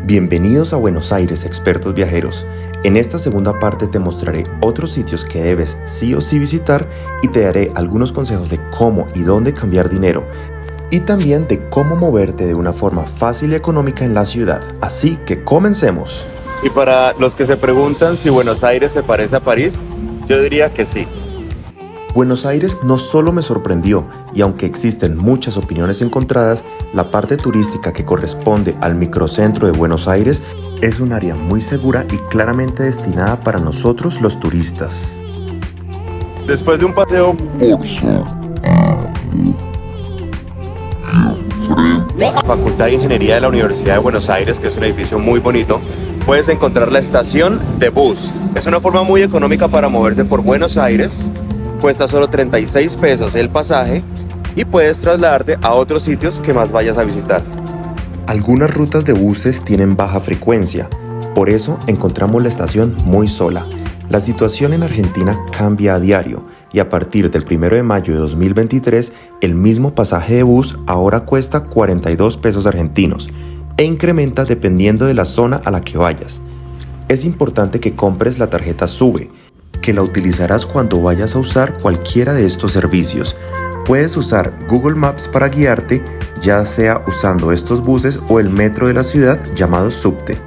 Bienvenidos a Buenos Aires, expertos viajeros. En esta segunda parte te mostraré otros sitios que debes sí o sí visitar y te daré algunos consejos de cómo y dónde cambiar dinero y también de cómo moverte de una forma fácil y económica en la ciudad. Así que comencemos. Y para los que se preguntan si Buenos Aires se parece a París, yo diría que sí. Buenos Aires no solo me sorprendió, y aunque existen muchas opiniones encontradas, la parte turística que corresponde al microcentro de Buenos Aires es un área muy segura y claramente destinada para nosotros los turistas. Después de un paseo por la Facultad de Ingeniería de la Universidad de Buenos Aires, que es un edificio muy bonito, puedes encontrar la estación de bus. Es una forma muy económica para moverse por Buenos Aires. Cuesta solo 36 pesos el pasaje y puedes trasladarte a otros sitios que más vayas a visitar. Algunas rutas de buses tienen baja frecuencia, por eso encontramos la estación muy sola. La situación en Argentina cambia a diario y a partir del 1 de mayo de 2023 el mismo pasaje de bus ahora cuesta 42 pesos argentinos e incrementa dependiendo de la zona a la que vayas. Es importante que compres la tarjeta SUBE, que la utilizarás cuando vayas a usar cualquiera de estos servicios. Puedes usar Google Maps para guiarte, ya sea usando estos buses o el metro de la ciudad llamado subte.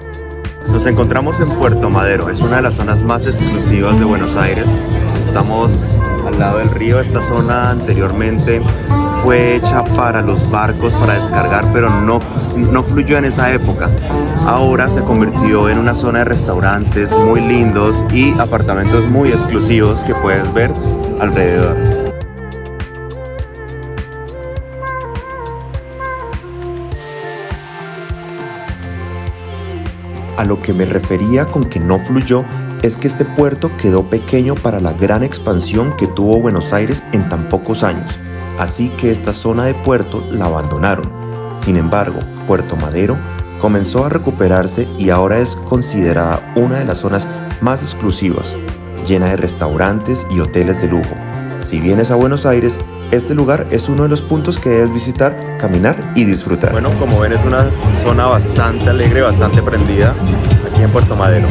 Nos encontramos en Puerto Madero, es una de las zonas más exclusivas de Buenos Aires. Estamos al lado del río. Esta zona anteriormente fue hecha para los barcos para descargar, pero no fluyó en esa época. Ahora se convirtió en una zona de restaurantes muy lindos y apartamentos muy exclusivos que puedes ver alrededor. A lo que me refería con que no fluyó es que este puerto quedó pequeño para la gran expansión que tuvo Buenos Aires en tan pocos años, así que esta zona de puerto la abandonaron. Sin embargo, Puerto Madero comenzó a recuperarse y ahora es considerada una de las zonas más exclusivas, llena de restaurantes y hoteles de lujo. Si vienes a Buenos Aires, este lugar es uno de los puntos que debes visitar, caminar y disfrutar. Bueno, como ven, es una zona bastante alegre, bastante prendida aquí en Puerto Madero.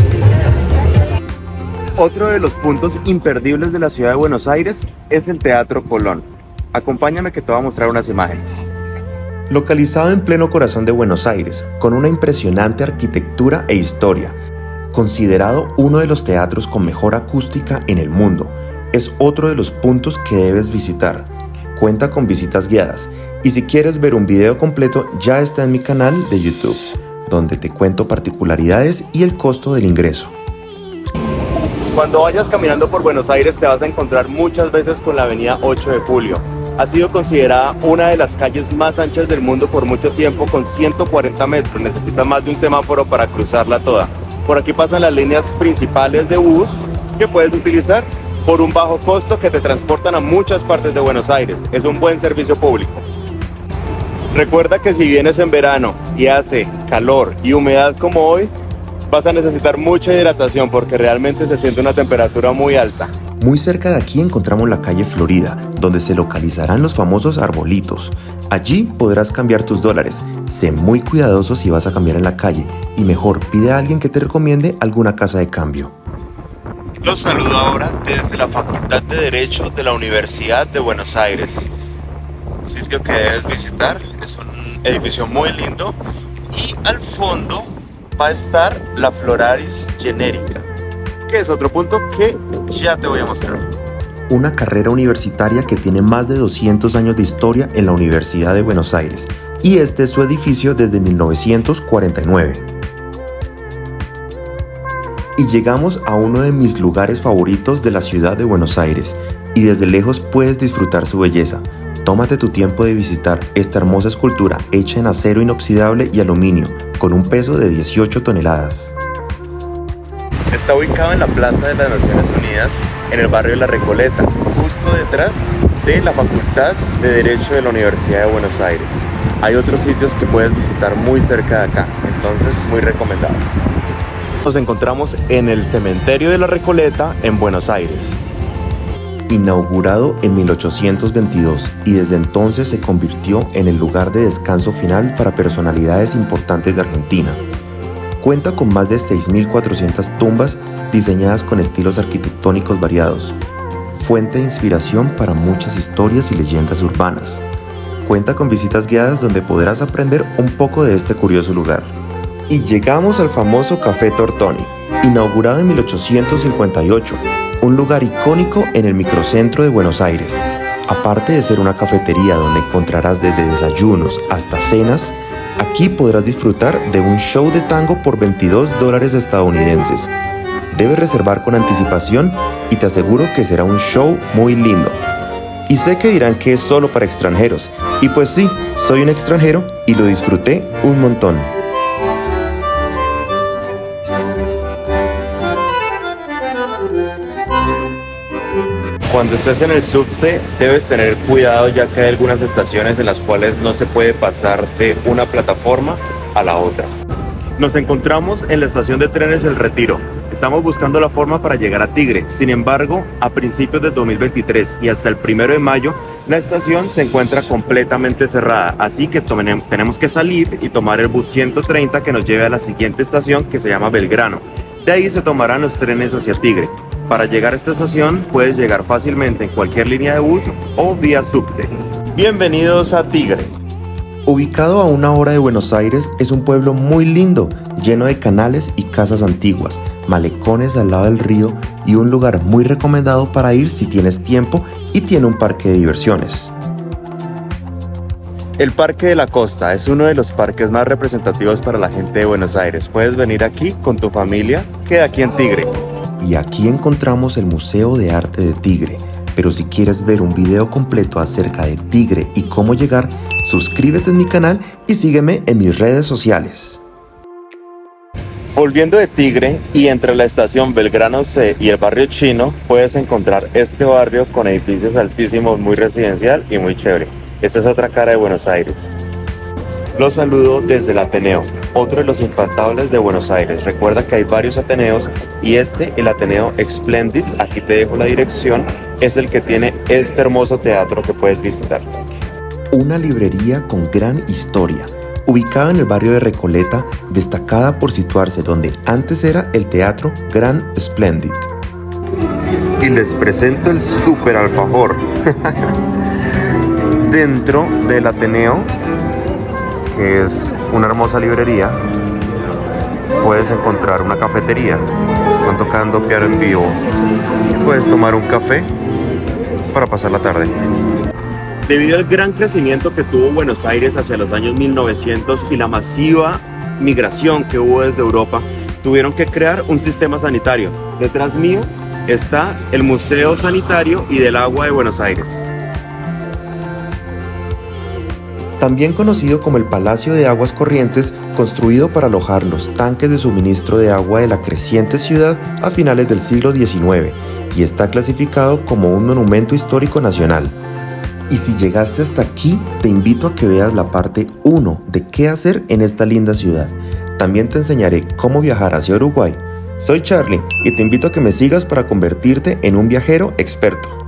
Otro de los puntos imperdibles de la ciudad de Buenos Aires es el Teatro Colón. Acompáñame que te voy a mostrar unas imágenes. Localizado en pleno corazón de Buenos Aires, con una impresionante arquitectura e historia, considerado uno de los teatros con mejor acústica en el mundo, es otro de los puntos que debes visitar. Cuenta con visitas guiadas y si quieres ver un video completo ya está en mi canal de YouTube, donde te cuento particularidades y el costo del ingreso. Cuando vayas caminando por Buenos Aires te vas a encontrar muchas veces con la avenida 8 de Julio. Ha sido considerada una de las calles más anchas del mundo por mucho tiempo, con 140 metros. Necesitas más de un semáforo para cruzarla toda. Por aquí pasan las líneas principales de bus que puedes utilizar por un bajo costo que te transportan a muchas partes de Buenos Aires. Es un buen servicio público. Recuerda que si vienes en verano y hace calor y humedad como hoy, vas a necesitar mucha hidratación porque realmente se siente una temperatura muy alta. Muy cerca de aquí encontramos la calle Florida, donde se localizarán los famosos arbolitos. Allí podrás cambiar tus dólares. Sé muy cuidadoso si vas a cambiar en la calle y mejor pide a alguien que te recomiende alguna casa de cambio. Los saludo ahora desde la Facultad de Derecho de la Universidad de Buenos Aires. Sitio que debes visitar, es un edificio muy lindo y al fondo va a estar la Floralis Generica, que es otro punto que ya te voy a mostrar. Una carrera universitaria que tiene más de 200 años de historia en la Universidad de Buenos Aires y este es su edificio desde 1949. Y llegamos a uno de mis lugares favoritos de la ciudad de Buenos Aires y desde lejos puedes disfrutar su belleza. Tómate tu tiempo de visitar esta hermosa escultura hecha en acero inoxidable y aluminio con un peso de 18 toneladas. Está ubicado en la Plaza de las Naciones Unidas, en el barrio de La Recoleta, justo detrás de la Facultad de Derecho de la Universidad de Buenos Aires. Hay otros sitios que puedes visitar muy cerca de acá, entonces muy recomendado. Nos encontramos en el Cementerio de La Recoleta en Buenos Aires. Inaugurado en 1822 y desde entonces se convirtió en el lugar de descanso final para personalidades importantes de Argentina. Cuenta con más de 6.400 tumbas diseñadas con estilos arquitectónicos variados. Fuente de inspiración para muchas historias y leyendas urbanas. Cuenta con visitas guiadas donde podrás aprender un poco de este curioso lugar. Y llegamos al famoso Café Tortoni, inaugurado en 1858, un lugar icónico en el microcentro de Buenos Aires. Aparte de ser una cafetería donde encontrarás desde desayunos hasta cenas, aquí podrás disfrutar de un show de tango por $22 estadounidenses. Debes reservar con anticipación y te aseguro que será un show muy lindo. Y sé que dirán que es solo para extranjeros, y pues sí, soy un extranjero y lo disfruté un montón. Cuando estés en el subte, debes tener cuidado ya que hay algunas estaciones en las cuales no se puede pasar de una plataforma a la otra. Nos encontramos en la estación de trenes El Retiro. Estamos buscando la forma para llegar a Tigre. Sin embargo, a principios del 2023 y hasta el 1 de mayo, la estación se encuentra completamente cerrada. Así que tenemos que salir y tomar el bus 130 que nos lleve a la siguiente estación, que se llama Belgrano. De ahí se tomarán los trenes hacia Tigre. Para llegar a esta estación puedes llegar fácilmente en cualquier línea de bus o vía subte. Bienvenidos a Tigre. Ubicado a 1 hora de Buenos Aires, es un pueblo muy lindo, lleno de canales y casas antiguas, malecones al lado del río y un lugar muy recomendado para ir si tienes tiempo y tiene un parque de diversiones. El Parque de la Costa es uno de los parques más representativos para la gente de Buenos Aires. Puedes venir aquí con tu familia, queda aquí en Tigre. Y aquí encontramos el Museo de Arte de Tigre, pero si quieres ver un video completo acerca de Tigre y cómo llegar, suscríbete en mi canal y sígueme en mis redes sociales. Volviendo de Tigre y entre la estación Belgrano C y el barrio chino, puedes encontrar este barrio con edificios altísimos, muy residencial y muy chévere. Esta es otra cara de Buenos Aires. Los saludo desde el Ateneo, otro de los infaltables de Buenos Aires. Recuerda que hay varios Ateneos y el Ateneo Splendid, aquí te dejo la dirección, es el que tiene este hermoso teatro que puedes visitar. Una librería con gran historia, ubicada en el barrio de Recoleta, destacada por situarse donde antes era el Teatro Grand Splendid. Y les presento el super alfajor. Dentro del Ateneo, que es una hermosa librería, puedes encontrar una cafetería. Están tocando piano en vivo. Puedes tomar un café para pasar la tarde. Debido al gran crecimiento que tuvo Buenos Aires hacia los años 1900 y la masiva migración que hubo desde Europa, tuvieron que crear un sistema sanitario. Detrás mío está el Museo Sanitario y del Agua de Buenos Aires. También conocido como el Palacio de Aguas Corrientes, construido para alojar los tanques de suministro de agua de la creciente ciudad a finales del siglo XIX, y está clasificado como un monumento histórico nacional. Y si llegaste hasta aquí, te invito a que veas la parte 1 de qué hacer en esta linda ciudad. También te enseñaré cómo viajar hacia Uruguay. Soy Charlie y te invito a que me sigas para convertirte en un viajero experto.